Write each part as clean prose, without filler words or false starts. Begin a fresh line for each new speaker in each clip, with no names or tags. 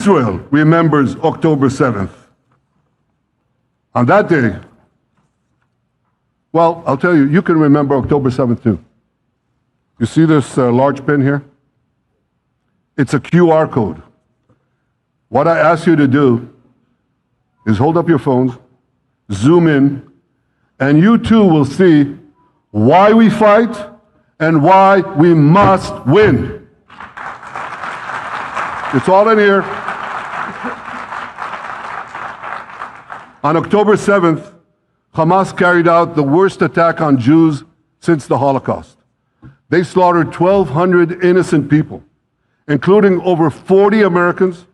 Israel remembers October 7th. On that day, well, I'll tell you, you can remember October 7th too. You see this large pin here? It's a QR code. What I ask you to do is hold up your phones, zoom in, and you too will see why we fight and why we must win. It's all in here. On October 7th, Hamas carried out the worst attack on Jews since the Holocaust. They slaughtered 1,200 innocent people, including over 40 Americans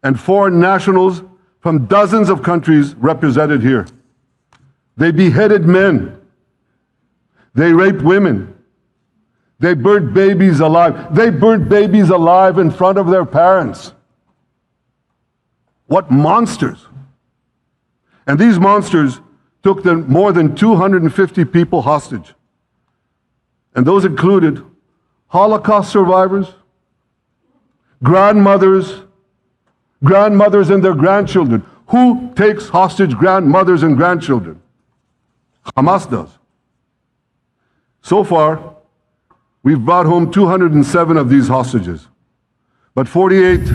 and foreign nationals from dozens of countries represented here. They beheaded men. They raped women. They burnt babies alive. They burnt babies alive in front of their parents. What monsters. And these monsters took them more than 250 people hostage. And those included Holocaust survivors, grandmothers and their grandchildren. Who takes hostage grandmothers and grandchildren? Hamas does. So far, we've brought home 207 of these hostages, but 48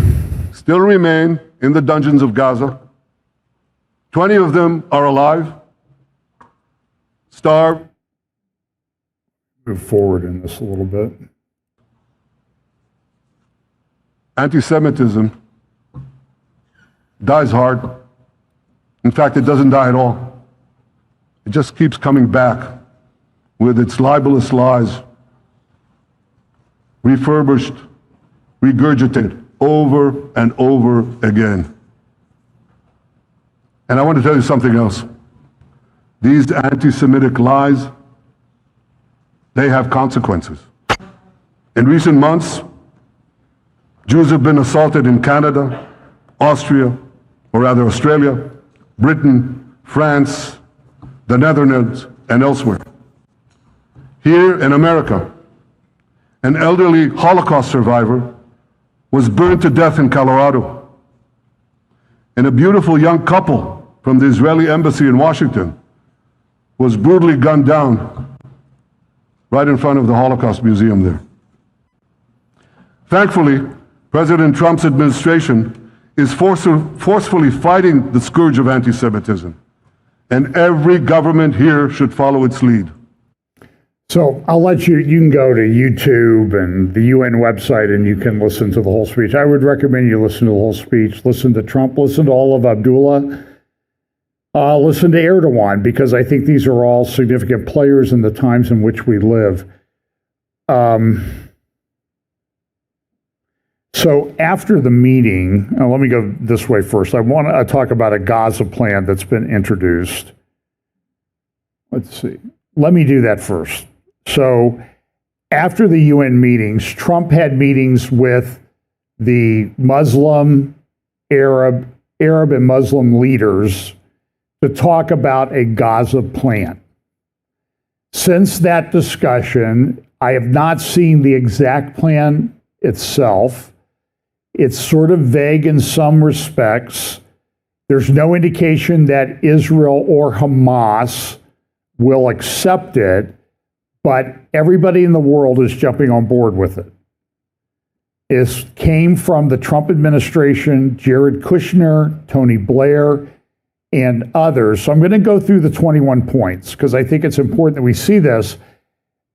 still remain in the dungeons of Gaza. 20 of them are alive, starved.
Move forward in this a little bit.
Anti-Semitism dies hard. In fact, it doesn't die at all. It just keeps coming back with its libelous lies, refurbished, regurgitated over and over again. And I want to tell you something else. These anti-Semitic lies, they have consequences. In recent months, Jews have been assaulted in Canada, Australia, Britain, France, the Netherlands, and elsewhere. Here in America, an elderly Holocaust survivor was burned to death in Colorado. And a beautiful young couple from the Israeli embassy in Washington was brutally gunned down right in front of the Holocaust Museum there. Thankfully, President Trump's administration is forcefully fighting the scourge of anti-Semitism, and every government here should follow its lead.
So I'll let you can go to YouTube and the UN website and you can listen to the whole speech. I would recommend you listen to the whole speech, listen to Trump, listen to all of Abdullah, listen to Erdogan, because I think these are all significant players in the times in which we live. So after the meeting, let me go this way first. I want to talk about a Gaza plan that's been introduced. Let's see. Let me do that first. So after the UN meetings, Trump had meetings with the Muslim, Arab and Muslim leaders to talk about a Gaza plan. Since that discussion, I have not seen the exact plan itself. It's sort of vague in some respects. There's no indication that Israel or Hamas will accept it, but everybody in the world is jumping on board with it. It came from the Trump administration, Jared Kushner, Tony Blair, and others. So I'm going to go through the 21 points because I think it's important that we see this.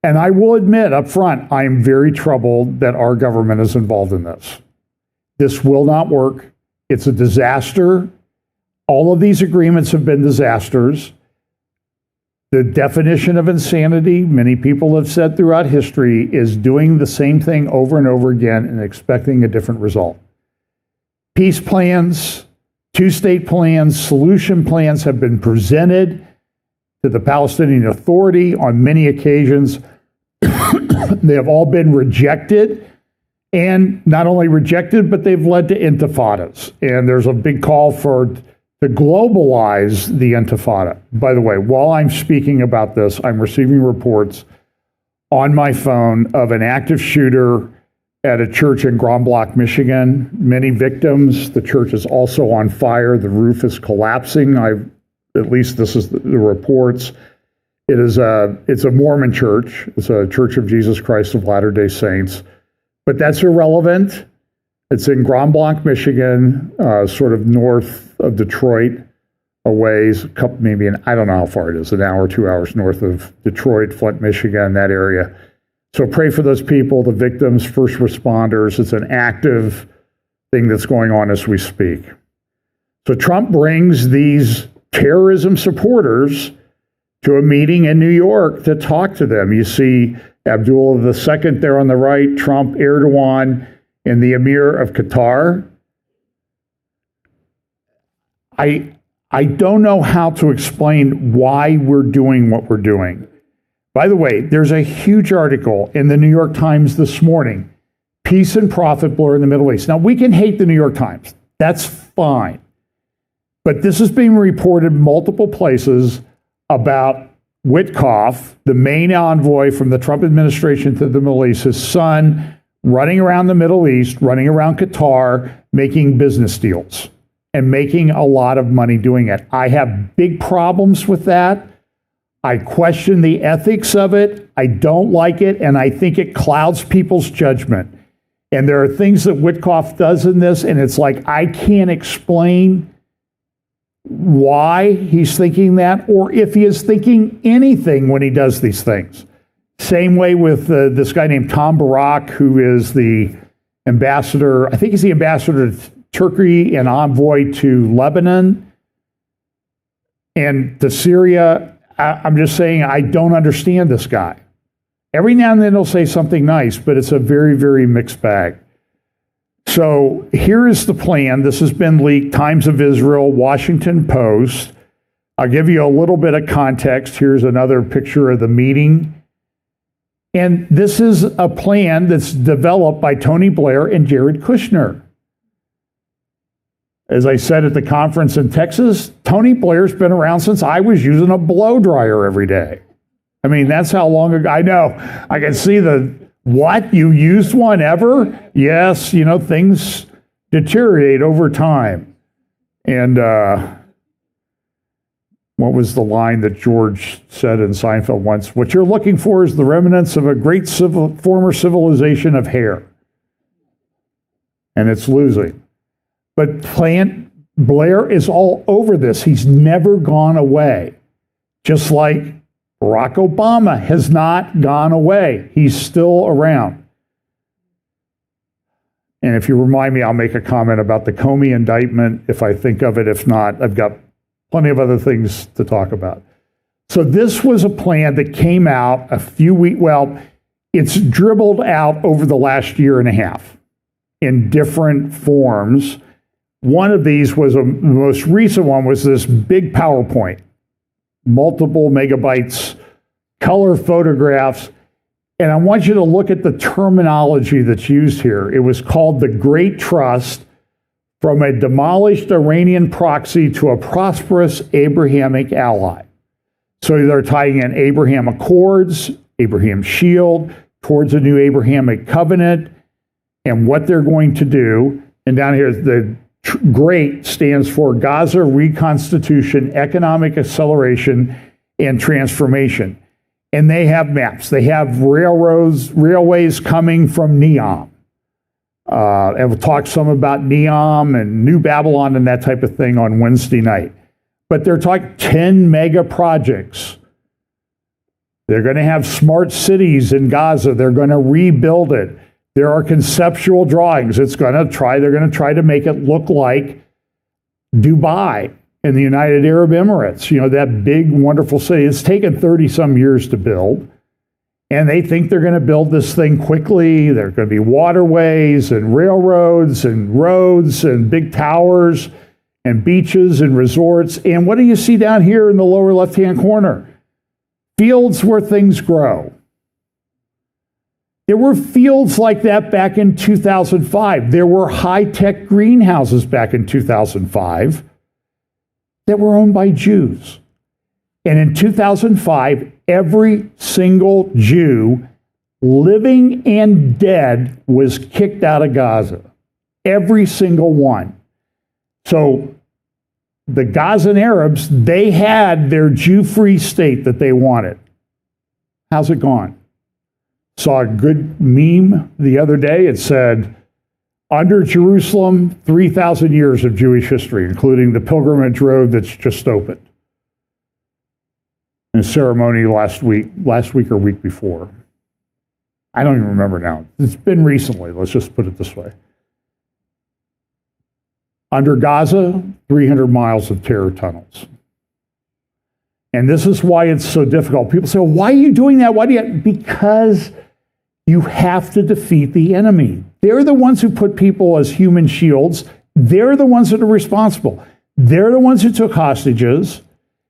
And I will admit up front, I am very troubled that our government is involved in this. This will not work. It's a disaster. All of these agreements have been disasters. The definition of insanity, many people have said throughout history, is doing the same thing over and over again and expecting a different result. Peace plans, two-state plans, solution plans have been presented to the Palestinian Authority on many occasions. They have all been rejected, and not only rejected, but they've led to intifadas. And there's a big call to globalize the intifada. By the way, while I'm speaking about this, I'm receiving reports on my phone of an active shooter at a church in Grand Blanc, Michigan. Many victims. The church is also on fire. The roof is collapsing. At least this is the reports. It's a Mormon church. It's a Church of Jesus Christ of Latter-day Saints. But that's irrelevant. It's in Grand Blanc, Michigan, sort of north of Detroit, a ways, maybe I don't know how far it is, an hour, 2 hours north of Detroit, Flint, Michigan, that area. So pray for those people, the victims, first responders. It's an active thing that's going on as we speak. So Trump brings these terrorism supporters to a meeting in New York to talk to them. You see Abdullah II there on the right, Trump, Erdogan, and the Emir of Qatar. I don't know how to explain why we're doing what we're doing. By the way, there's a huge article in the New York Times this morning, Peace and Profit Blur in the Middle East. Now, we can hate the New York Times. That's fine. But this is being reported multiple places about Witkoff, the main envoy from the Trump administration to the Middle East, his son running around the Middle East, running around Qatar, making business deals and making a lot of money doing it. I have big problems with that. I question the ethics of it. I don't like it, and I think it clouds people's judgment. And there are things that Witkoff does in this, and it's like I can't explain why he's thinking that, or if he is thinking anything when he does these things. Same way with this guy named Tom Barak, who is the ambassador, I think he's the ambassador to Turkey and envoy to Lebanon and to Syria. I'm just saying I don't understand this guy. Every now and then he'll say something nice, but it's a very, very mixed bag. So here is the plan. This has been leaked. Times of Israel, Washington Post. I'll give you a little bit of context. Here's another picture of the meeting. And this is a plan that's developed by Tony Blair and Jared Kushner. As I said at the conference in Texas, Tony Blair's been around since I was using a blow dryer every day. I mean, that's how long ago. I know. I can see what? You used one ever? Yes, things deteriorate over time. And what was the line that George said in Seinfeld once? What you're looking for is the remnants of a great former civilization of hair. And it's losing. But Blair is all over this. He's never gone away. Just like Barack Obama has not gone away. He's still around. And if you remind me, I'll make a comment about the Comey indictment if I think of it. If not, I've got plenty of other things to talk about. So this was a plan that came out a few weeks, it's dribbled out over the last year and a half in different forms. One of these was the most recent one was this big PowerPoint, multiple megabytes, color photographs. And I want you to look at the terminology that's used here. It was called the Great Trust, from a demolished Iranian proxy to a prosperous Abrahamic ally. So they're tying in Abraham Accords, Abraham Shield, towards a new Abrahamic covenant, and what they're going to do. And down here, the GREAT stands for Gaza Reconstitution, Economic Acceleration, and Transformation. And they have maps. They have railways coming from Neom. And we'll talk some about Neom and New Babylon and that type of thing on Wednesday night. But they're talking 10 mega projects. They're going to have smart cities in Gaza. They're going to rebuild it. There are conceptual drawings. They're going to try to make it look like Dubai in the United Arab Emirates. That big, wonderful city. It's taken 30-some years to build. And they think they're going to build this thing quickly. There are going to be waterways and railroads and roads and big towers and beaches and resorts. And what do you see down here in the lower left-hand corner? Fields where things grow. There were fields like that back in 2005. There were high-tech greenhouses back in 2005 that were owned by Jews. And in 2005, every single Jew living and dead, was kicked out of Gaza. Every single one. So the Gazan Arabs, they had their Jew-free state that they wanted. How's it gone? Saw a good meme the other day. It said, under Jerusalem, 3,000 years of Jewish history, including the pilgrimage road that's just opened. In a ceremony last week or week before. I don't even remember now. It's been recently, let's just put it this way. Under Gaza, 300 miles of terror tunnels. And this is why it's so difficult. People say, well, why are you doing that? Why do you? Because you have to defeat the enemy. They're the ones who put people as human shields. They're the ones that are responsible. They're the ones who took hostages.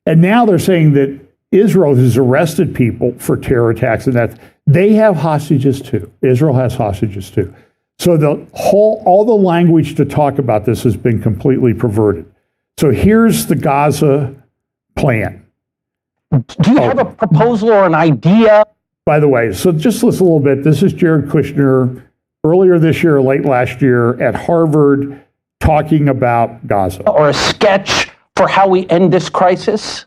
And now they're saying that Israel has arrested people for terror attacks and that they have hostages too. Israel has hostages too. So all the language to talk about this has been completely perverted. So here's the Gaza plan.
Do you have a proposal or an idea?
By the way, so just listen a little bit. This is Jared Kushner earlier this year, late last year at Harvard, talking about Gaza.
Or a sketch for how we end this crisis?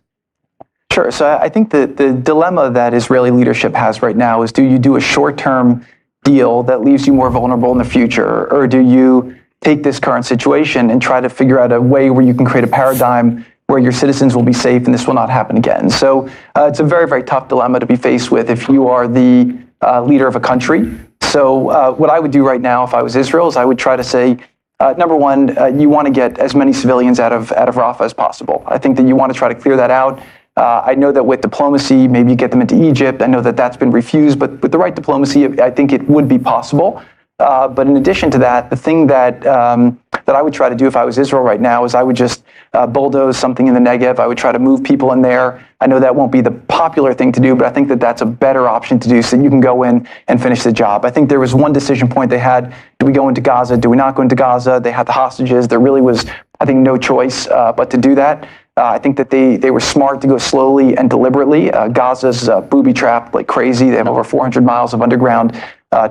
Sure. So I think the dilemma that Israeli leadership has right now is, do you do a short-term deal that leaves you more vulnerable in the future? Or do you take this current situation and try to figure out a way where you can create a paradigm where your citizens will be safe and this will not happen again? So it's a very, very tough dilemma to be faced with if you are the leader of a country. So what I would do right now if I was Israel is I would try to say, number one, you want to get as many civilians out of Rafah as possible. I think that you want to try to clear that out. I know that with diplomacy, maybe you get them into Egypt. I know that that's been refused, but with the right diplomacy, I think it would be possible. But in addition to that, the thing that I would try to do if I was Israel right now is I would just bulldoze something in the Negev. I would try to move people in there. I know that won't be the popular thing to do, but I think that that's a better option to do so that you can go in and finish the job. I think there was one decision point they had. Do we go into Gaza? Do we not go into Gaza? They had the hostages. There really was, I think, no choice but to do that. I think that they were smart to go slowly and deliberately. Gaza's booby-trapped like crazy. They have over 400 miles of underground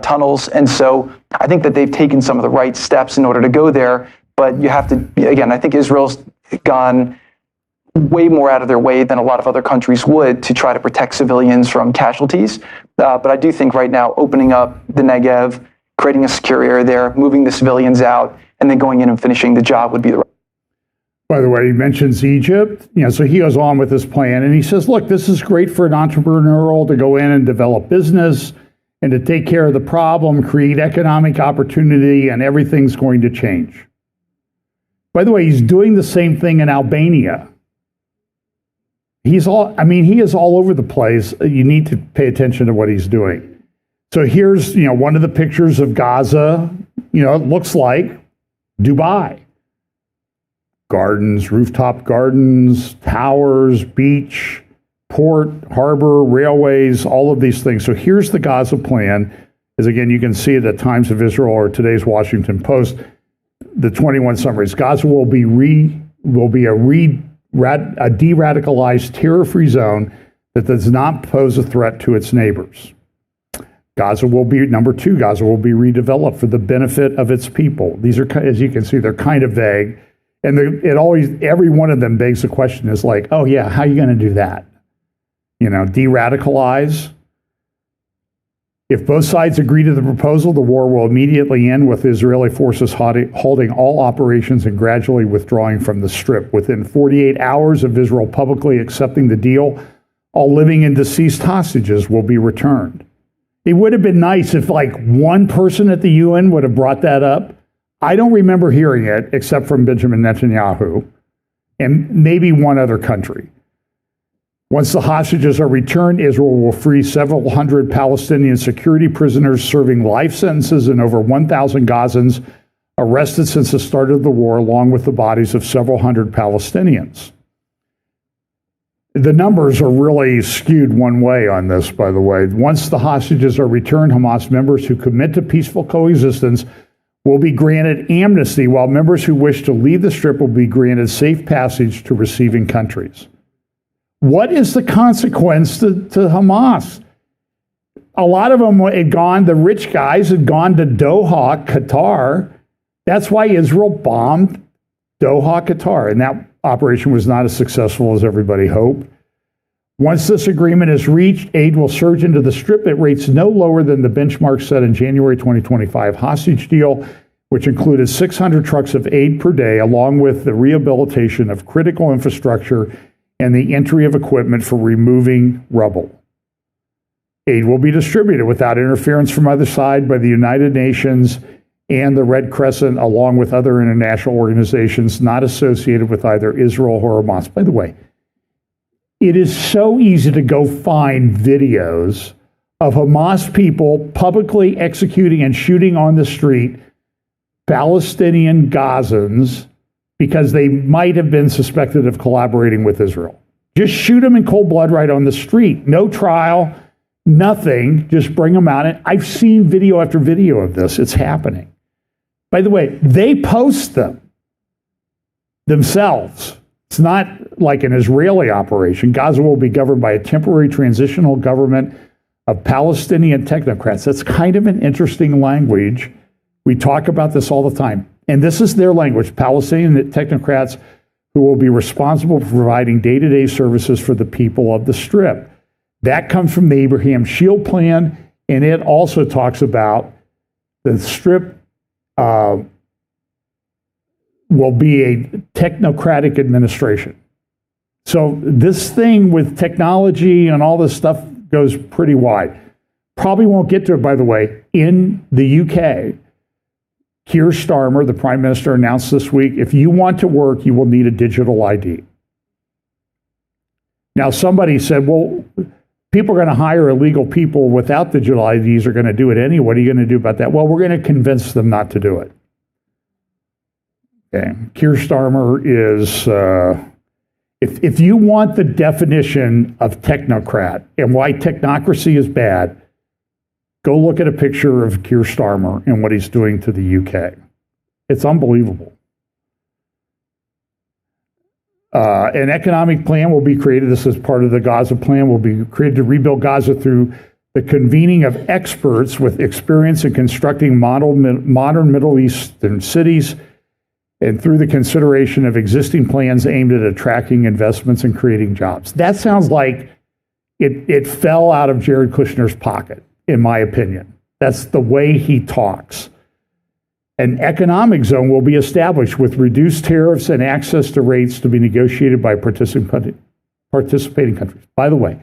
tunnels. And so I think that they've taken some of the right steps in order to go there. But you have to, again, I think Israel's gone way more out of their way than a lot of other countries would to try to protect civilians from casualties. But I do think right now opening up the Negev, creating a secure area there, moving the civilians out, and then going in and finishing the job would be the right.
By the way, he mentions Egypt. So he goes on with his plan and he says, look, this is great for an entrepreneurial to go in and develop business and to take care of the problem, create economic opportunity, and everything's going to change. By the way, he's doing the same thing in Albania. He is all over the place. You need to pay attention to what he's doing. So here's, one of the pictures of Gaza. It looks like Dubai. Gardens, rooftop gardens, towers, beach, port, harbor, railways, all of these things. So here's the Gaza plan. As again, you can see it at Times of Israel or today's Washington Post. The 21 summaries. Gaza will be a de-radicalized, terror-free zone that does not pose a threat to its neighbors. Gaza will be, number two, Gaza will be redeveloped for the benefit of its people. These are, as you can see, they're kind of vague. And every one of them begs the question is like, oh yeah, how are you going to do that? De-radicalize. If both sides agree to the proposal, the war will immediately end with Israeli forces halting all operations and gradually withdrawing from the Strip. Within 48 hours of Israel publicly accepting the deal, all living and deceased hostages will be returned. It would have been nice if one person at the UN would have brought that up. I don't remember hearing it except from Benjamin Netanyahu and maybe one other country. Once the hostages are returned, Israel will free several hundred Palestinian security prisoners serving life sentences and over 1,000 Gazans arrested since the start of the war, along with the bodies of several hundred Palestinians. The numbers are really skewed one way on this, by the way. Once the hostages are returned, Hamas members who commit to peaceful coexistence will be granted amnesty, while members who wish to leave the Strip will be granted safe passage to receiving countries. What is the consequence to Hamas? A lot of them had gone, the rich guys had gone to Doha, Qatar. That's why Israel bombed Doha, Qatar. And that operation was not as successful as everybody hoped. Once this agreement is reached, aid will surge into the Strip at rates no lower than the benchmark set in January 2025 hostage deal, which included 600 trucks of aid per day, along with the rehabilitation of critical infrastructure and the entry of equipment for removing rubble. Aid will be distributed without interference from either side by the United Nations and the Red Crescent, along with other international organizations not associated with either Israel or Hamas. By the way, it is so easy to go find videos of Hamas people publicly executing and shooting on the street Palestinian Gazans because they might have been suspected of collaborating with Israel. Just shoot them in cold blood right on the street. No trial, nothing. Just bring them out. And I've seen video after video of this. It's happening. By the way, they post them themselves. It's not like an Israeli operation. Gaza will be governed by a temporary transitional government of Palestinian technocrats. That's kind of an interesting language. We talk about this all the time. And this is their language, Palestinian technocrats who will be responsible for providing day-to-day services for the people of the Strip. That comes from the Abraham Shield Plan, and it also talks about the Strip will be a technocratic administration. So this thing with technology and all this stuff goes pretty wide. Probably won't get to it, by the way. In the UK, Keir Starmer, the Prime Minister, announced this week, if you want to work, you will need a digital ID. Now, somebody said, well, people are going to hire illegal people without digital IDs are going to do it anyway. What are you going to do about that? Well, we're going to convince them not to do it. Okay. Keir Starmer is, if you want the definition of technocrat and why technocracy is bad, go look at a picture of Keir Starmer and what he's doing to the UK. It's unbelievable. An economic plan will be created. This is part of the Gaza plan, will be created to rebuild Gaza through the convening of experts with experience in constructing modern Middle Eastern cities, and through the consideration of existing plans aimed at attracting investments and creating jobs. That sounds like it fell out of Jared Kushner's pocket, in my opinion. That's the way he talks. An economic zone will be established with reduced tariffs and access to rates to be negotiated by participating countries. By the way,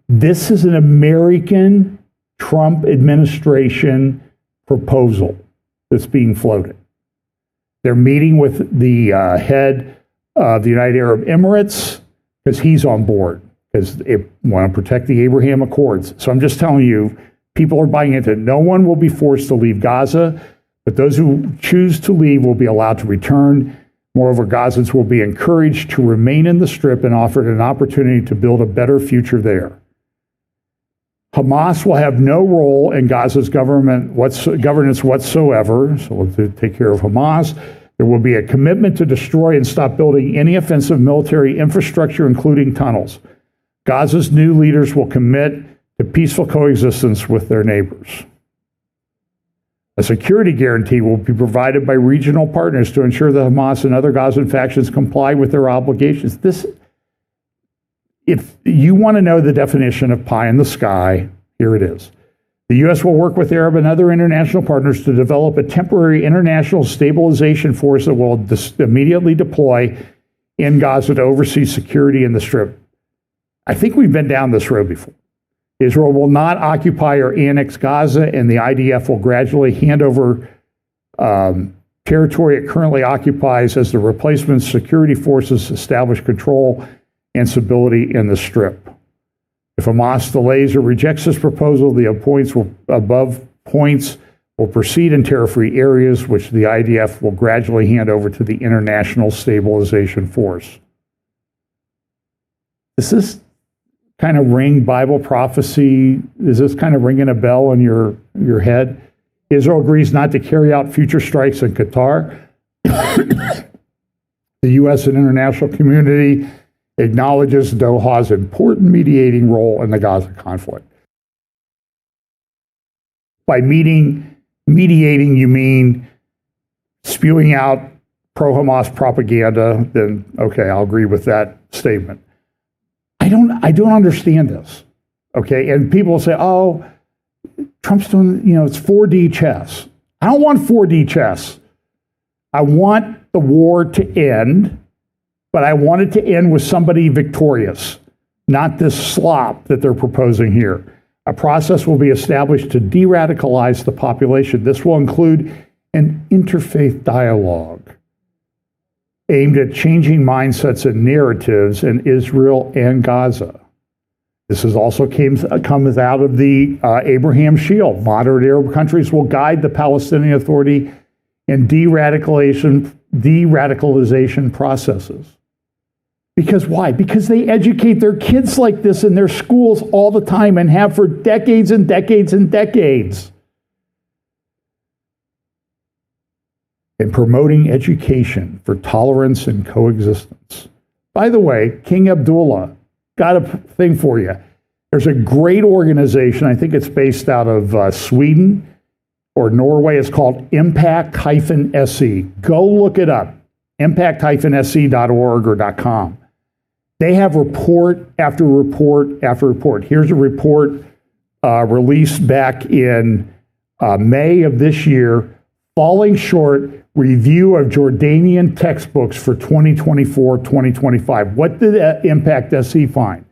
this is an American Trump administration proposal that's being floated. They're meeting with the head of the United Arab Emirates because he's on board, because they want to protect the Abraham Accords. So I'm just telling you, people are buying into it. No one will be forced to leave Gaza, but those who choose to leave will be allowed to return. Moreover, Gazans will be encouraged to remain in the Strip and offered an opportunity to build a better future there. Hamas will have no role in Gaza's governance whatsoever, so we'll take care of Hamas. There will be a commitment to destroy and stop building any offensive military infrastructure, including tunnels. Gaza's new leaders will commit to peaceful coexistence with their neighbors. A security guarantee will be provided by regional partners to ensure that Hamas and other Gazan factions comply with their obligations. If you want to know the definition of pie in the sky, here it is. The U.S. will work with Arab and other international partners to develop a temporary international stabilization force that will immediately deploy in Gaza to oversee security in the Strip. I think we've been down this road before. Israel will not occupy or annex Gaza, and the IDF will gradually hand over territory it currently occupies as the replacement security forces establish control and stability in the Strip. If Hamas delays or rejects this proposal, the above points will proceed in terror-free areas, which the IDF will gradually hand over to the International Stabilization Force. Does this kind of ring Bible prophecy? Is this kind of ringing a bell in your head? Israel agrees not to carry out future strikes in Qatar. The U.S. and international community acknowledges Doha's important mediating role in the Gaza conflict. by mediating, you mean spewing out pro-Hamas propaganda, then okay, I'll agree with that statement. I don't understand this, okay? And people will say, oh, Trump's doing, it's 4D chess. I don't want 4D chess. I want the war to end, but I want it to end with somebody victorious, not this slop that they're proposing here. A process will be established to de-radicalize the population. This will include an interfaith dialogue aimed at changing mindsets and narratives in Israel and Gaza. This is also comes out of the Abraham Shield. Moderate Arab countries will guide the Palestinian Authority in de-radicalization processes. Because why? Because they educate their kids like this in their schools all the time and have for decades and decades and decades. In promoting education for tolerance and coexistence. By the way, King Abdullah, got a thing for you. There's a great organization, I think it's based out of Sweden or Norway. It's called Impact-SE. Go look it up, impact-se.org or .com. They have report after report after report. Here's a report released back in May of this year, falling short review of Jordanian textbooks for 2024-2025. What did Impact SE find?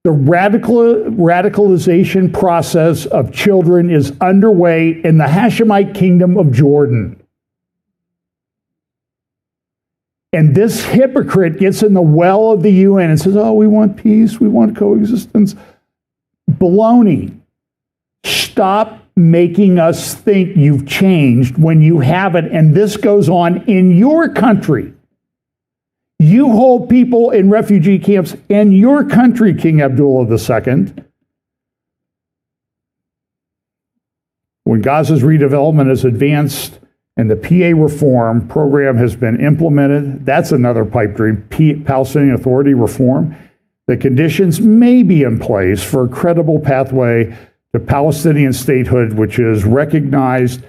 The radicalization process of children is underway in the Hashemite Kingdom of Jordan. And this hypocrite gets in the well of the UN and says, oh, we want peace, we want coexistence. Baloney. Stop making us think you've changed when you haven't, and this goes on in your country. You hold people in refugee camps in your country, King Abdullah II. When Gaza's redevelopment has advanced and the PA reform program has been implemented, that's another pipe dream, Palestinian Authority reform. The conditions may be in place for a credible pathway to Palestinian statehood, which is recognized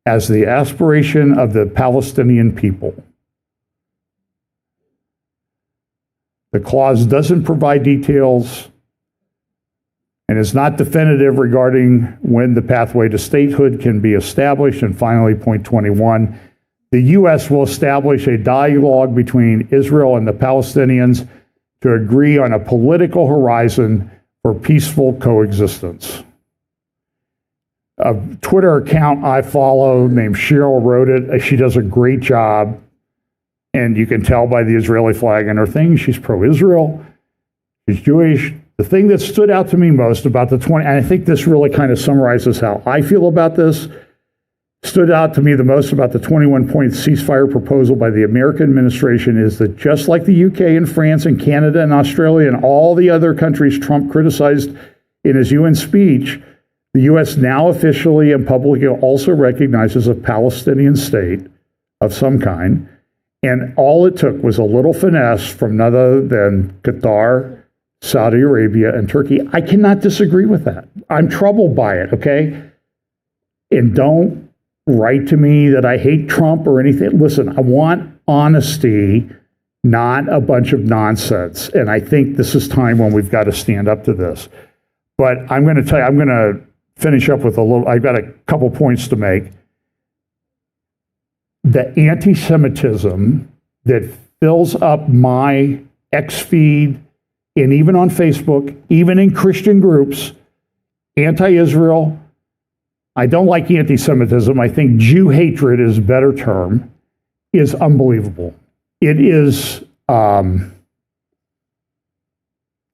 as the aspiration of the Palestinian people. The clause doesn't provide details and is not definitive regarding when the pathway to statehood can be established. And finally, point 21, the U.S. will establish a dialogue between Israel and the Palestinians to agree on a political horizon for peaceful coexistence. A Twitter account I follow named Cheryl wrote it. She does a great job. And you can tell by the Israeli flag and her thing, she's pro-Israel, she's Jewish. The thing that stood out to me most about the 20, and I think this really kind of summarizes how I feel about this, stood out to me the most about the 21-point ceasefire proposal by the American administration is that just like the UK and France and Canada and Australia and all the other countries Trump criticized in his UN speech, the U.S. now officially and publicly also recognizes a Palestinian state of some kind. And all it took was a little finesse from none other than Qatar, Saudi Arabia, and Turkey. I cannot disagree with that. I'm troubled by it, okay? And don't write to me that I hate Trump or anything. Listen, I want honesty, not a bunch of nonsense. And I think this is time when we've got to stand up to this. But I'm going to tell you, I'm going to finish up with I've got a couple points to make. The anti-Semitism that fills up my X feed and even on Facebook, even in Christian groups, anti-Israel. I don't like anti-Semitism. I think Jew hatred is a better term, is unbelievable. It is,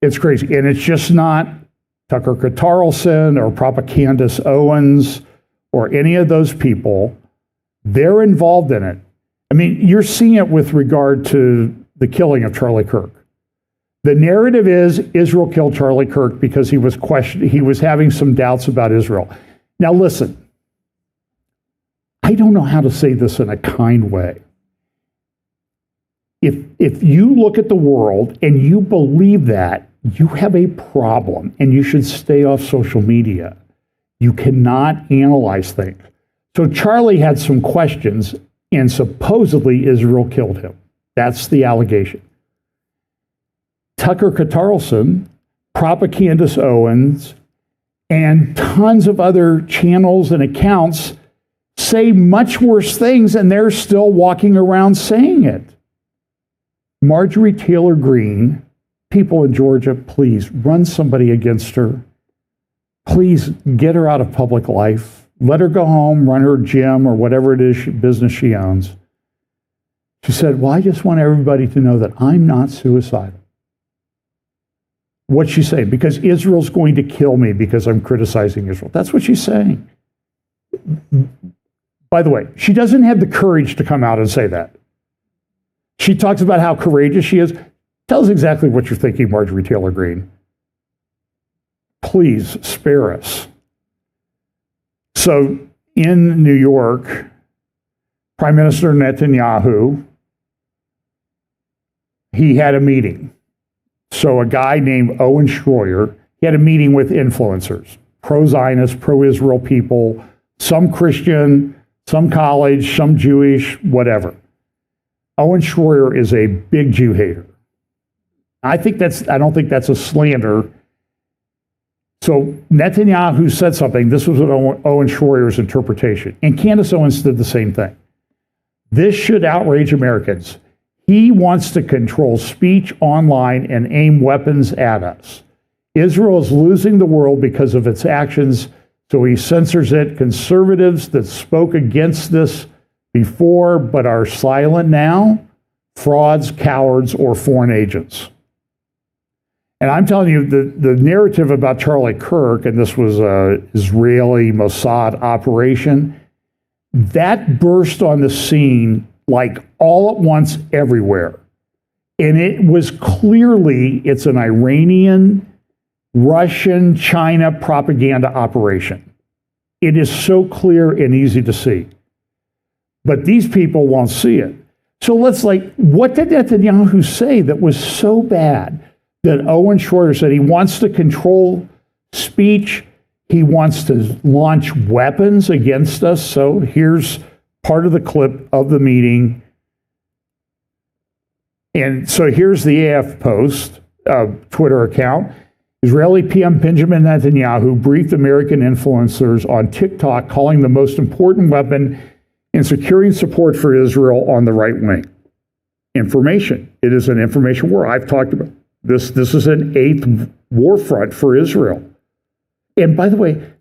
it's crazy. And it's just not Tucker Carlson or Propagandist Owens or any of those people. They're involved in it. I mean, you're seeing it with regard to the killing of Charlie Kirk. The narrative is Israel killed Charlie Kirk because he was having some doubts about Israel. Now listen, I don't know how to say this in a kind way. If you look at the world and you believe that, you have a problem and you should stay off social media. You cannot analyze things. So Charlie had some questions, and supposedly Israel killed him. That's the allegation. Tucker Carlson, Propagandist Owens, and tons of other channels and accounts say much worse things, and they're still walking around saying it. Marjorie Taylor Greene, people in Georgia, please run somebody against her. Please get her out of public life. Let her go home, run her gym or whatever it is business she owns. She said, well, I just want everybody to know that I'm not suicidal. What's she saying? Because Israel's going to kill me because I'm criticizing Israel. That's what she's saying. By the way, she doesn't have the courage to come out and say that. She talks about how courageous she is. Tell us exactly what you're thinking, Marjorie Taylor Greene. Please spare us. So in New York, Prime Minister Netanyahu, he had a meeting. So a guy named Owen Schroyer, he had a meeting with influencers, pro-Zionist, pro-Israel people, some Christian, some college, some Jewish, whatever. Owen Schroyer is a big Jew hater. I don't think that's a slander. So Netanyahu said something. This was Owen Schroyer's interpretation. And Candace Owens did the same thing. This should outrage Americans. He wants to control speech online and aim weapons at us. Israel is losing the world because of its actions, so he censors it. Conservatives that spoke against this before but are silent now, frauds, cowards, or foreign agents. And I'm telling you, the narrative about Charlie Kirk, and this was an Israeli Mossad operation, that burst on the scene like all at once everywhere. And it was clearly, it's an Iranian, Russian, China propaganda operation. It is so clear and easy to see. But these people won't see it. So what did Netanyahu say that was so bad that Owen Schroyer said he wants to control speech, he wants to launch weapons against us? So here's part of the clip of the meeting. And so here's the AF Post Twitter account. Israeli PM Benjamin Netanyahu briefed American influencers on TikTok, calling the most important weapon in securing support for Israel on the right wing. Information. It is an information war. I've talked about this. This is an eighth war front for Israel. And by the way,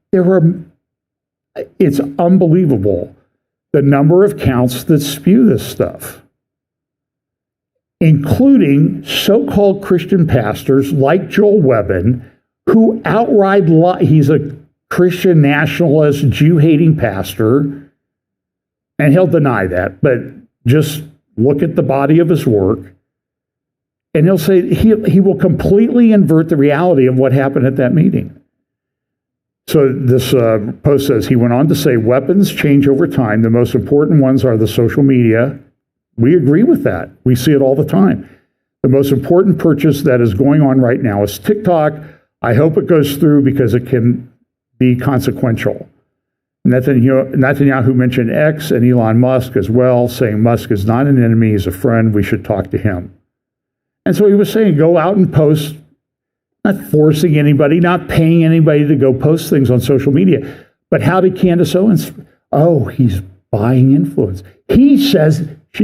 it's unbelievable the number of accounts that spew this stuff, including so-called Christian pastors like Joel Webbin, who outright he's a Christian nationalist, Jew-hating pastor, and he'll deny that, but just look at the body of his work, and he'll say he will completely invert the reality of what happened at that meeting. So this post says, he went on to say, weapons change over time. The most important ones are the social media. We agree with that. We see it all the time. The most important purchase that is going on right now is TikTok. I hope it goes through because it can be consequential. Netanyahu mentioned X and Elon Musk as well, saying Musk is not an enemy, he's a friend, we should talk to him. And so he was saying, go out and post, not forcing anybody, not paying anybody to go post things on social media. But how did Candace Owens? Oh, he's buying influence. She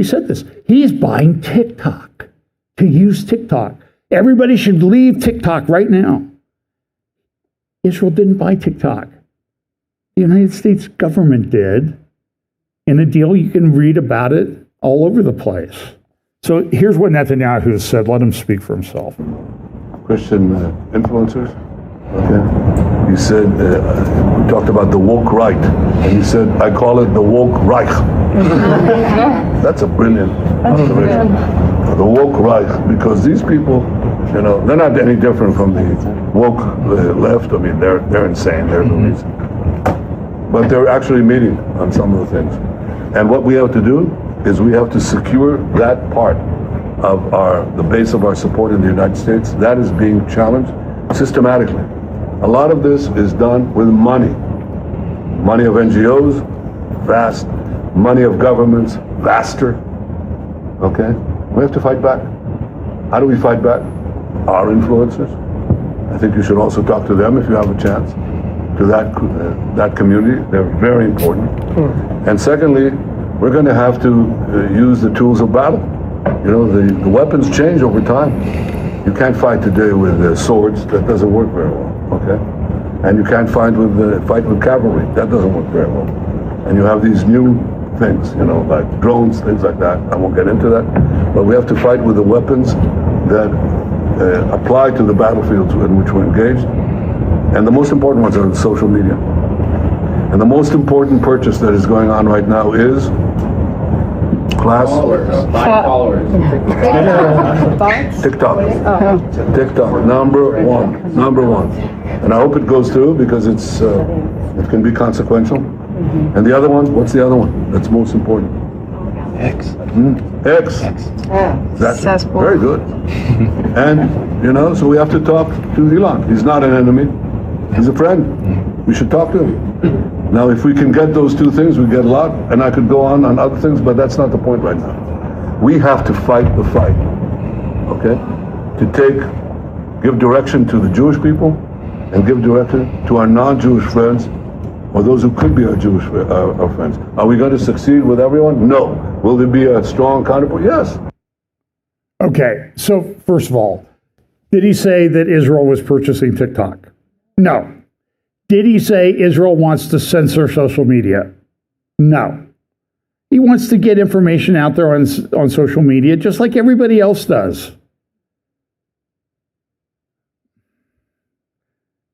said this, he's buying TikTok, to use TikTok. Everybody should leave TikTok right now. Israel didn't buy TikTok. The United States government did, in a deal. You can read about it all over the place. So here's what Netanyahu said. Let him speak for himself.
Christian influencers. Okay. He said, we talked about the woke right, and he said, I call it the woke Reich. That's a brilliant observation. The woke Reich, because these people, they're not any different from the woke left. I mean, they're insane. They're the reason. But they're actually meeting on some of the things. And what we have to do is we have to secure that part of the base of our support in the United States. That is being challenged systematically. A lot of this is done with money. Money of NGOs, vast. Money of governments, vaster. Okay? We have to fight back. How do we fight back? Our influencers. I think you should also talk to them if you have a chance. To that community, they're very important. And secondly, we're going to have to use the tools of battle. You know, the weapons change over time. You can't fight today with swords. That doesn't work very well. Okay? And you can't fight with cavalry. That doesn't work very well. And you have these new things, you know, like drones, things like that. I won't get into that. But we have to fight with the weapons that apply to the battlefields in which we're engaged. And the most important ones are the social media. And the most important purchase that is going on right now is
Followers.
TikTok. TikTok, number one. And I hope it goes through because it can be consequential. And the other one, what's the other one that's most important?
X.
X. That's very good. And, you know, so we have to talk to Elon. He's not an enemy. He's a friend. We should talk to him. Now, if we can get those two things, we get a lot. And I could go on other things, but that's not the point right now. We have to fight the fight, okay? To give direction to the Jewish people and give direction to our non-Jewish friends or those who could be our Jewish our friends. Are we going to succeed with everyone? No. Will there be a strong counterpoint? Yes.
Okay, so first of all, did he say that Israel was purchasing TikTok? No. Did he say Israel wants to censor social media? No. He wants to get information out there on social media just like everybody else does.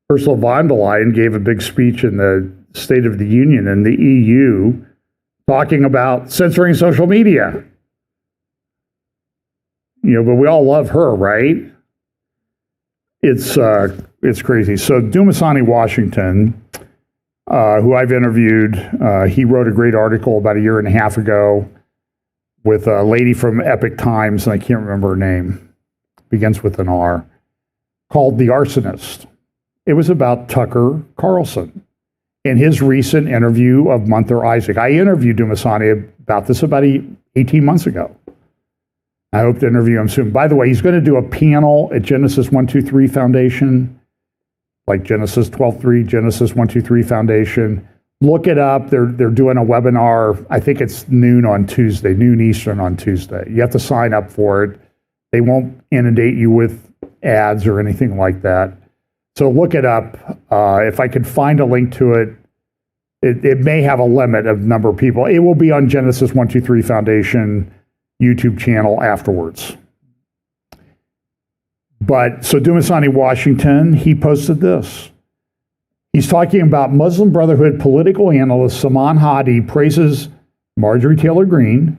Ursula von der Leyen gave a big speech in the State of the Union in the EU talking about censoring social media. You know, but we all love her, right? It's crazy. So Dumasani Washington, who I've interviewed, he wrote a great article about a year and a half ago with a lady from Epic Times, and I can't remember her name, begins with an R, called The Arsonist. It was about Tucker Carlson in his recent interview of Munther Isaac. I interviewed Dumasani about this about 18 months ago. I hope to interview him soon. By the way, he's going to do a panel at Genesis 123 Foundation, like Genesis 12.3, Genesis 123 Foundation. Look it up. They're doing a webinar. I think it's noon Eastern on Tuesday. You have to sign up for it. They won't inundate you with ads or anything like that. So look it up. If I could find a link to it, it may have a limit of number of people. It will be on Genesis 123 Foundation YouTube channel afterwards. But so Dumasani Washington, he posted this. He's talking about Muslim Brotherhood political analyst Salman Hadi praises Marjorie Taylor Greene.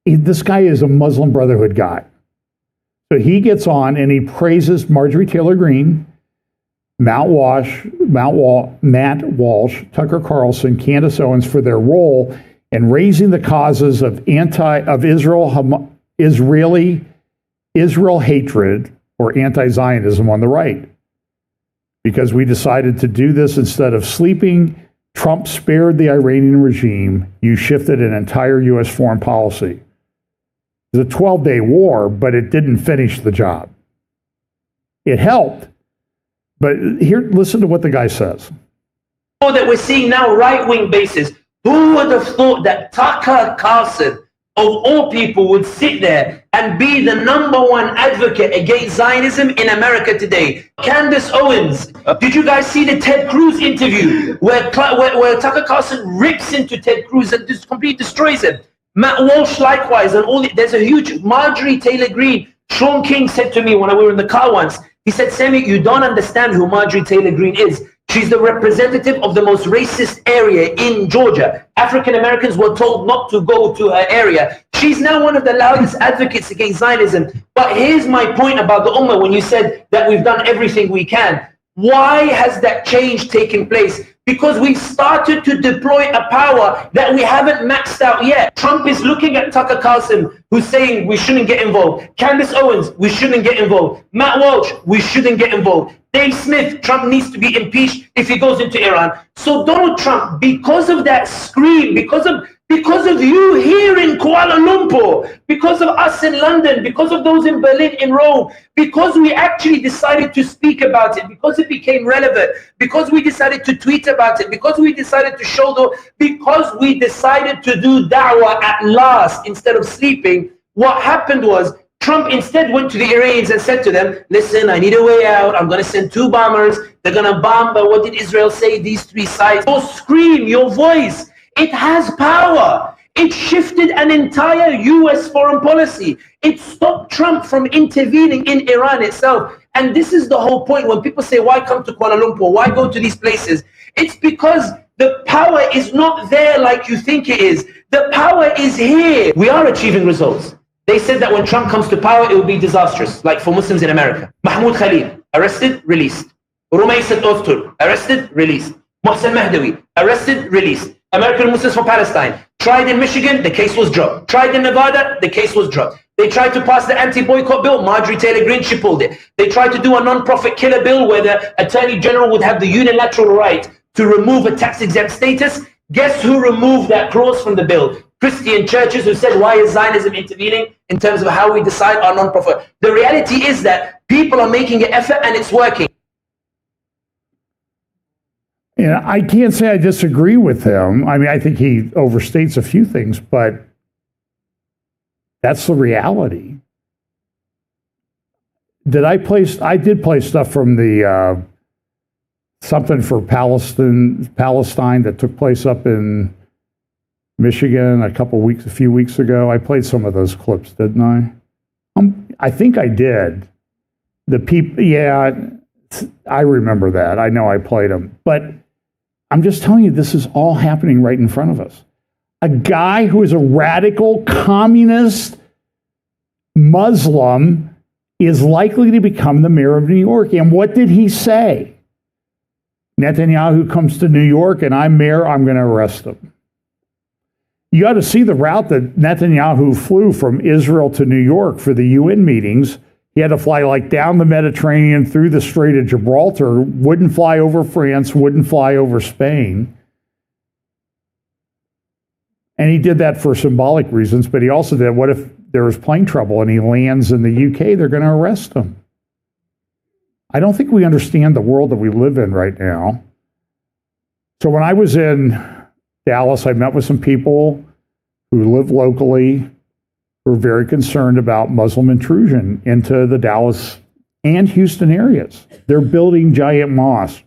This guy is a Muslim Brotherhood guy. So he gets on and he praises Marjorie Taylor Greene, Matt Walsh, Tucker Carlson, Candace Owens for their role in raising the causes of Israel hatred or anti-Zionism on the right. Because we decided to do this instead of sleeping, Trump spared the Iranian regime. You shifted an entire U.S. foreign policy. It was a 12-day war, but it didn't finish the job. It helped. But here, listen to what the guy says.
That we're seeing now right-wing bases. Who would have thought that Tucker Carlson, of all people, would sit there and be the #1 advocate against Zionism in America today? Candace Owens, did you guys see the Ted Cruz interview where Tucker Carlson rips into Ted Cruz and just completely destroys him? Matt Walsh likewise, and there's a huge Marjorie Taylor Greene. Sean King said to me when we were in the car once, he said, Sammy, you don't understand who Marjorie Taylor Greene is. She's the representative of the most racist area in Georgia. African Americans were told not to go to her area. She's now one of the loudest advocates against Zionism. But here's my point about the Ummah when you said that we've done everything we can. Why has that change taken place? Because we've started to deploy a power that we haven't maxed out yet. Trump is looking at Tucker Carlson, who's saying we shouldn't get involved. Candace Owens, we shouldn't get involved. Matt Walsh, we shouldn't get involved. Dave Smith, Trump needs to be impeached if he goes into Iran. So Donald Trump, because of that scream, because of you here in Kuala Lumpur, because of us in London, because of those in Berlin, in Rome, because we actually decided to speak about it, because it became relevant, because we decided to tweet about it, because we decided to because we decided to do da'wah at last instead of sleeping, what happened was Trump instead went to the Iranians and said to them, listen, I need a way out. I'm going to send 2 bombers. They're going to bomb, but what did Israel say? These 3 sites. Your scream, your voice, it has power. It shifted an entire US foreign policy. It stopped Trump from intervening in Iran itself. And this is the whole point. When people say, why come to Kuala Lumpur? Why go to these places? It's because the power is not there like you think it is. The power is here. We are achieving results. They said that when Trump comes to power, it will be disastrous, like for Muslims in America. Mahmoud Khalil, arrested, released. Rumaysat Oztur, arrested, released. Mohsen Mahdawi, arrested, released. American Muslims for Palestine, tried in Michigan, the case was dropped. Tried in Nevada, the case was dropped. They tried to pass the anti-boycott bill, Marjorie Taylor Greene, she pulled it. They tried to do a non-profit killer bill where the Attorney General would have the unilateral right to remove a tax-exempt status. Guess who removed that clause from the bill? Christian churches who said, why is Zionism intervening in terms of how we decide our non-profit? The reality is that people are making an effort and it's working.
Yeah, I can't say I disagree with him. I mean, I think he overstates a few things, but that's the reality. I did play stuff from the something for Palestine that took place up in Michigan a few weeks ago. I played some of those clips, didn't I? I think I did. The people, yeah, I remember that. I know I played them. But I'm just telling you, this is all happening right in front of us. A guy who is a radical communist Muslim is likely to become the mayor of New York. And what did he say? Netanyahu comes to New York and I'm mayor, I'm going to arrest him. You got to see the route that Netanyahu flew from Israel to New York for the UN meetings. He had to fly like down the Mediterranean through the Strait of Gibraltar, wouldn't fly over France, wouldn't fly over Spain. And he did that for symbolic reasons, but he also did, what if there was plane trouble and he lands in the UK, they're going to arrest him. I don't think we understand the world that we live in right now. So when I was in Dallas, I met with some people who live locally who are very concerned about Muslim intrusion into the Dallas and Houston areas. They're building giant mosques,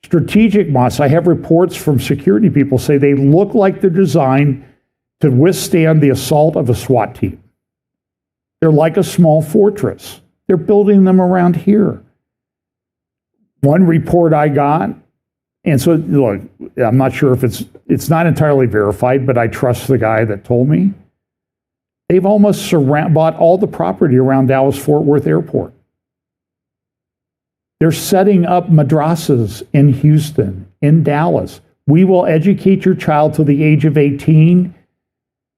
strategic mosques. I have reports from security people say they look like they're designed to withstand the assault of a SWAT team. They're like a small fortress. They're building them around here. One report I got, and so look, I'm not sure if it's not entirely verified, but I trust the guy that told me. They've almost bought all the property around Dallas-Fort Worth Airport. They're setting up madrasas in Houston, in Dallas. We will educate your child till the age of 18.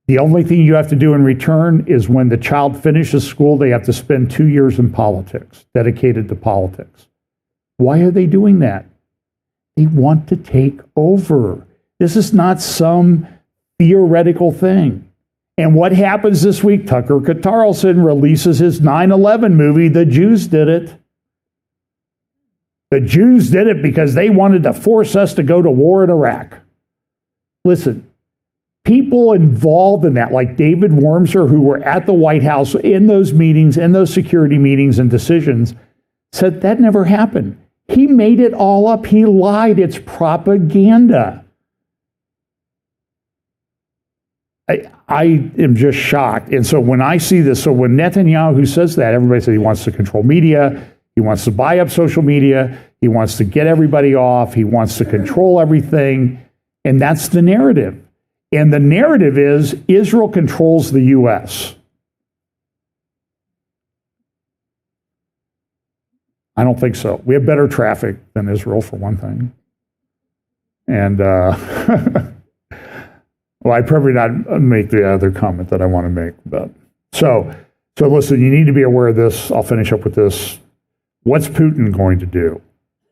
The only thing you have to do in return is when the child finishes school, they have to spend 2 years in politics, dedicated to politics. Why are they doing that? They want to take over. This is not some theoretical thing. And what happens this week? Tucker Carlson releases his 9/11 movie, The Jews Did It. The Jews did it because they wanted to force us to go to war in Iraq. Listen, people involved in that, like David Wormser, who were at the White House in those meetings, in those security meetings and decisions, said that never happened. He made it all up. He lied. It's propaganda. I am just shocked. And so when I see this, so when Netanyahu says that, everybody says he wants to control media. He wants to buy up social media. He wants to get everybody off. He wants to control everything. And that's the narrative. And the narrative is Israel controls the U.S. I don't think so. We have better traffic than Israel, for one thing. And, well, I probably not make the other comment that I want to make. But so listen, you need to be aware of this. I'll finish up with this. What's Putin going to do?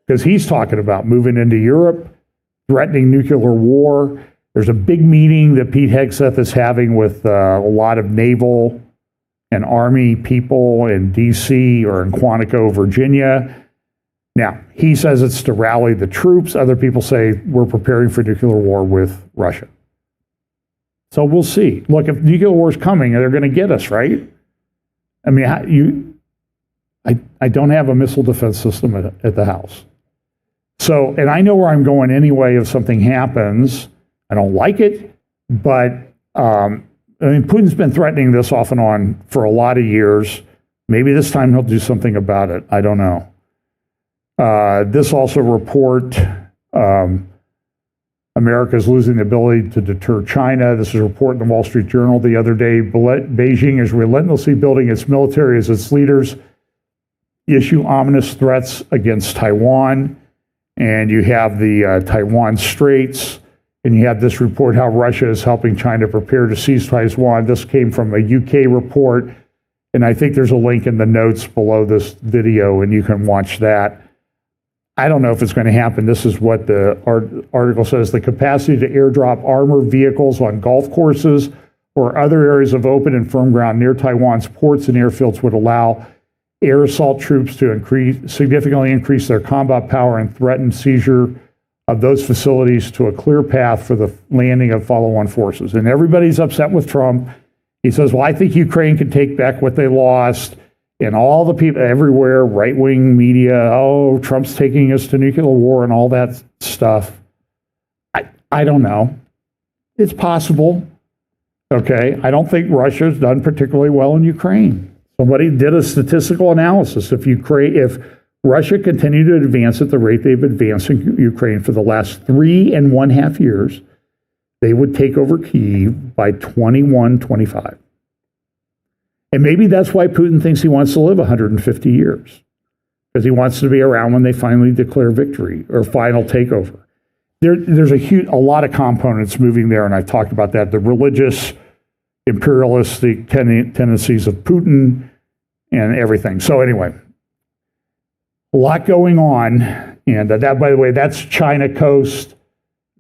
Because he's talking about moving into Europe, threatening nuclear war. There's a big meeting that Pete Hegseth is having with a lot of naval and Army people in D.C. or in Quantico, Virginia. Now, he says it's to rally the troops. Other people say we're preparing for nuclear war with Russia. So we'll see. Look, if nuclear war is coming, they're going to get us, right? I mean, I don't have a missile defense system at the house. So, and I know where I'm going anyway if something happens. I don't like it, but I mean, Putin's been threatening this off and on for a lot of years. Maybe this time he'll do something about it. I don't know. This also report, America is losing the ability to deter China. This is a report in the Wall Street Journal the other day. Beijing is relentlessly building its military as its leaders issue ominous threats against Taiwan. And you have the Taiwan Straits. And you have this report how Russia is helping China prepare to seize Taiwan. This came from a UK report. And I think there's a link in the notes below this video, and you can watch that. I don't know if it's going to happen. This is what the article says. The capacity to airdrop armored vehicles on golf courses or other areas of open and firm ground near Taiwan's ports and airfields would allow air assault troops to significantly increase their combat power and threaten seizure of those facilities to a clear path for the landing of follow-on forces. And everybody's upset with Trump. He says, well, I think Ukraine can take back what they lost. And all the people everywhere, right-wing media, oh, Trump's taking us to nuclear war and all that stuff. I don't know. It's possible. Okay, I don't think Russia's done particularly well in Ukraine. Somebody did a statistical analysis. If Russia continued to advance at the rate they've advanced in Ukraine for the last 3.5 years, they would take over Kyiv by 21-25. And maybe that's why Putin thinks he wants to live 150 years, because he wants to be around when they finally declare victory or final takeover. There's a lot of components moving there, and I've talked about that. The religious, imperialistic tendencies of Putin and everything. So anyway, a lot going on. And that, by the way, that's China coast.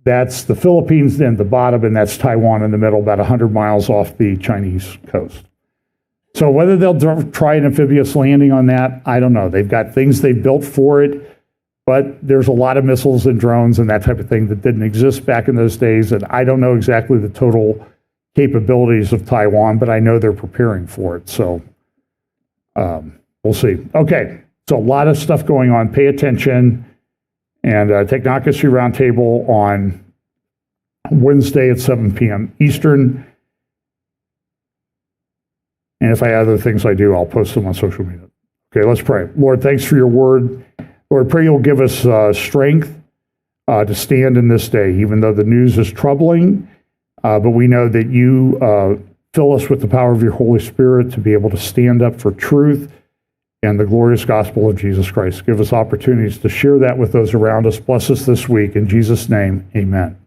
That's the Philippines in the bottom, and that's Taiwan in the middle, about 100 miles off the Chinese coast. So whether they'll try an amphibious landing on that, I don't know. They've got things they built for it, but there's a lot of missiles and drones and that type of thing that didn't exist back in those days. And I don't know exactly the total capabilities of Taiwan, but I know they're preparing for it. So we'll see. Okay, so a lot of stuff going on. Pay attention. And Technocracy Roundtable on Wednesday at 7 p.m. Eastern. And if I have other things I do, I'll post them on social media. Okay, let's pray. Lord, thanks for your word. Lord, pray you'll give us strength to stand in this day, even though the news is troubling. But we know that you fill us with the power of your Holy Spirit to be able to stand up for truth and the glorious gospel of Jesus Christ. Give us opportunities to share that with those around us. Bless us this week. In Jesus' name, amen.